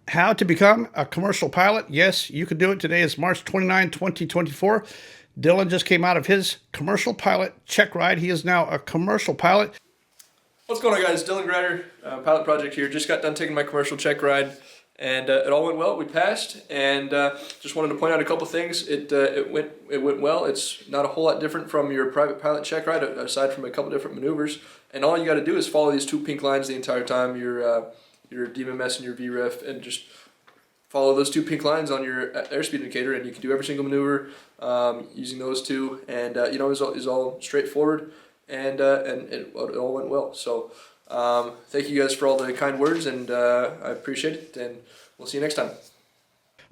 How to become a commercial pilot. Yes, you can do it. Today is March 29, 2024. Dylan just came out of his commercial pilot check ride. He is now a commercial pilot. What's going on, guys? DanGryder, pilot project here. Just got done taking my commercial check ride, and it all went well. We passed, and just wanted to point out a couple things. It went well. It's not a whole lot different from your private pilot check ride, aside from a couple different maneuvers. And all you got to do is follow these two pink lines the entire time. Your DMMs and your VREF, and just follow those two pink lines on your airspeed indicator, and you can do every single maneuver using those two. And it was all straightforward, and it all went well. So thank you guys for all the kind words, and I appreciate it. And we'll see you next time.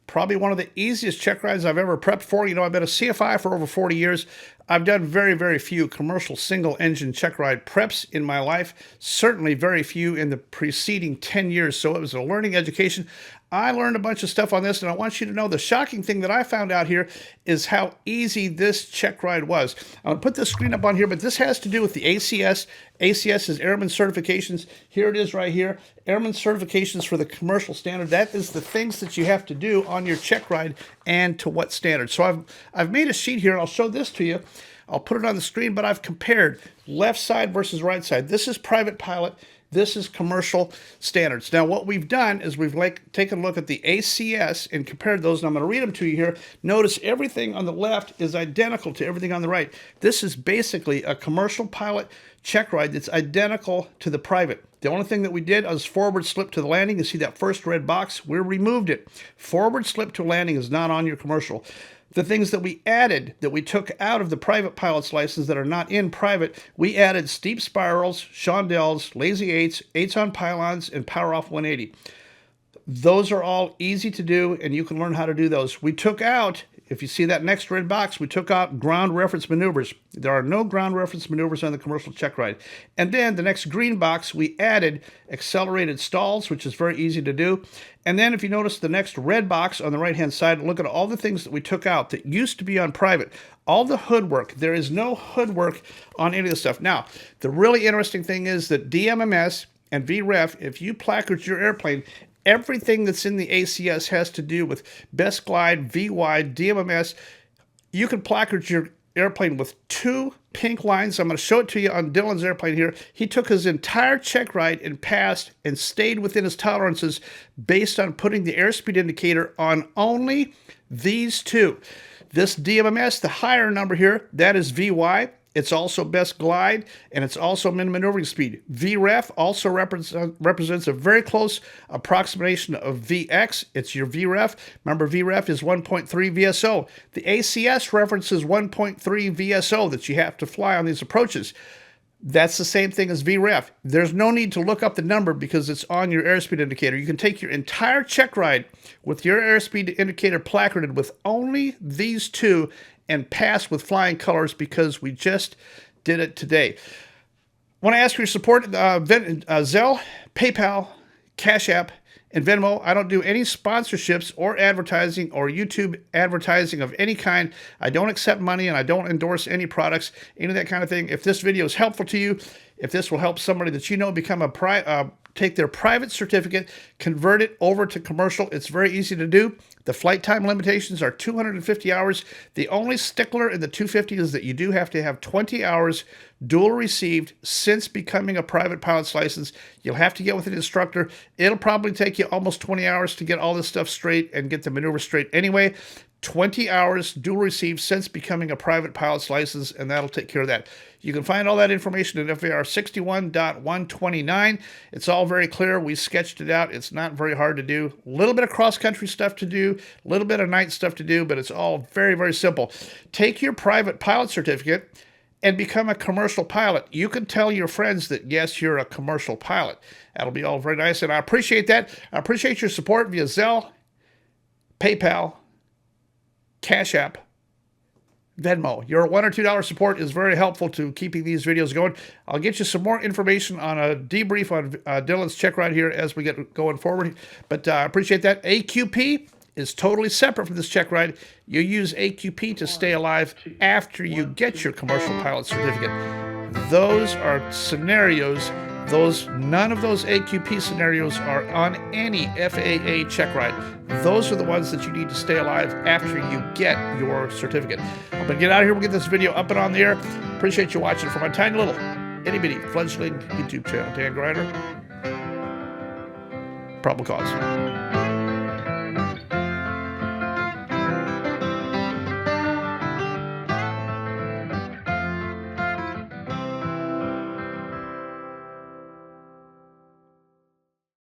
Probably one of the easiest check rides I've ever prepped for. I've been a CFI for over 40 years. I've done very, very few commercial single-engine check ride preps in my life. Certainly very few in the preceding 10 years. So it was a learning education. I learned a bunch of stuff on this, and I want you to know the shocking thing that I found out here is how easy this check ride was. I'm going to put this screen up on here, but this has to do with the ACS. ACS is Airman Certifications. Here it is right here. Airman Certifications for the commercial standard. That is the things that you have to do on your check ride and to what standard. So I've made a sheet here, and I'll show this to you. I'll put it on the screen, but I've compared left side versus right side. This is private pilot. This is commercial standards. Now, what we've done is we've taken a look at the ACS and compared those, and I'm going to read them to you here. Notice everything on the left is identical to everything on the right. This is basically a commercial pilot check ride that's identical to the private. The only thing that we did was forward slip to the landing. You see that first red box? We removed it. Forward slip to landing is not on your commercial. The things that we added, that we took out of the private pilot's license that are not in private, we added steep spirals, chandelles, lazy eights, eights on pylons, and power off 180. Those are all easy to do, and you can learn how to do those. We took out, if you see that next red box, we took out ground reference maneuvers. There are no ground reference maneuvers on the commercial check ride. And then the next green box, we added accelerated stalls, which is very easy to do. And then if you notice the next red box on the right-hand side, look at all the things that we took out that used to be on private. All the hood work. There is no hood work on any of this stuff. Now, the really interesting thing is that DMMs and VREF, if you placard your airplane, everything that's in the ACS has to do with best glide, VY, DMMS. You can placard your airplane with two pink lines. I'm going to show it to you on Dylan's airplane here. He took his entire check ride and passed and stayed within his tolerances based on putting the airspeed indicator on only these two. This DMMS, the higher number here, that is VY. It's also best glide, and it's also min maneuvering speed. VREF also represents a very close approximation of VX. It's your VREF. Remember, VREF is 1.3 VSO. The ACS references 1.3 VSO that you have to fly on these approaches. That's the same thing as VREF. There's no need to look up the number because it's on your airspeed indicator. You can take your entire check ride with your airspeed indicator placarded with only these two and pass with flying colors because we just did it today. Want to ask for your support? Zelle, PayPal, CashAPP, and Venmo. I don't do any sponsorships or advertising or YouTube advertising of any kind. I don't accept money, and I don't endorse any products, any of that kind of thing. If this video is helpful to you, if this will help somebody that you know become take their private certificate, convert it over to commercial, it's very easy to do. The flight time limitations are 250 hours. The only stickler in the 250 is that you do have to have 20 hours dual received since becoming a private pilot's license. You'll have to get with an instructor. It'll probably take you almost 20 hours to get all this stuff straight and get the maneuver straight anyway. 20 hours dual received since becoming a private pilot's license, and that'll take care of that. You can find all that information in FAR 61.129. It's all very clear. We sketched it out. It's not very hard to do. A little bit of cross-country stuff to do, a little bit of night stuff to do, but it's all very, very simple. Take your private pilot certificate and become a commercial pilot. You can tell your friends that, yes, you're a commercial pilot. That'll be all very nice, and I appreciate that. I appreciate your support via Zelle, PayPal, CashAPP, Venmo. Your $1 or $2 support is very helpful to keeping these videos going. I'll get you some more information on a debrief on Dylan's check ride here as we get going forward. But I appreciate that. AQP is totally separate from this check ride. You use AQP to stay alive after you get your commercial pilot certificate. Those are scenarios None of those AQP scenarios are on any FAA check ride. Those are the ones that you need to stay alive after you get your certificate. I'm gonna get out of here. We'll get this video up and on the air. Appreciate you watching for my tiny little itty-bitty fledgling YouTube channel, DanGryder. Probable cause.